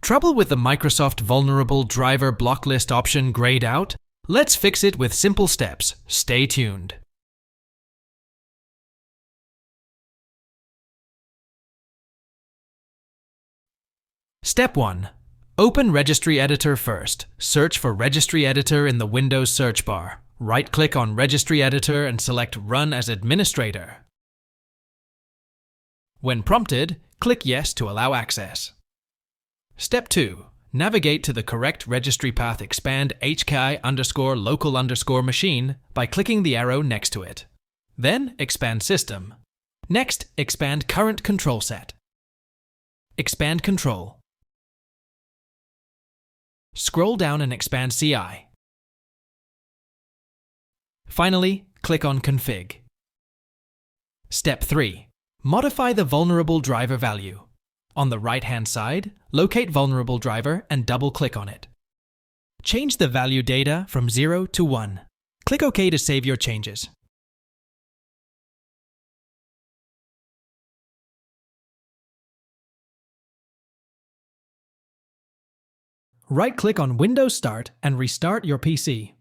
Trouble with the Microsoft Vulnerable Driver Blocklist option grayed out? Let's fix it with simple steps. Stay tuned. Step 1. Open Registry Editor first. Search for Registry Editor in the Windows search bar. Right-click on Registry Editor and select Run as Administrator. When prompted, click Yes to allow access. Step 2. Navigate to the correct registry path. Expand HKI_local_machine by clicking the arrow next to it. Then expand System. Next, expand CurrentControlSet. Expand Control. Scroll down and expand CI. Finally, click on Config. Step 3. Modify the vulnerable driver value. On the right-hand side, locate vulnerable driver and double-click on it. Change the value data from 0 to 1. Click OK to save your changes. Right-click on Windows Start and restart your PC.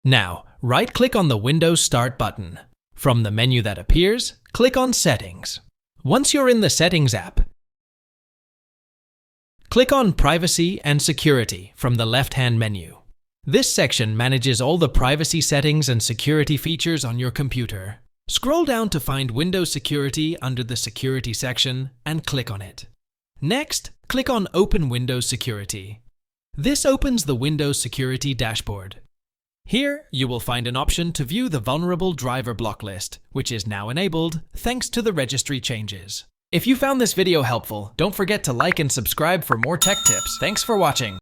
Now, right-click on the Windows Start button. From the menu that appears, click on Settings. Once you're in the Settings app, click on Privacy and Security from the left-hand menu. This section manages all the privacy settings and security features on your computer. Scroll down to find Windows Security under the Security section and click on it. Next, click on Open Windows Security. This opens the Windows Security dashboard. Here, you will find an option to view the Vulnerable Driver Blocklist, which is now enabled thanks to the registry changes. If you found this video helpful, don't forget to like and subscribe for more tech tips. Thanks for watching.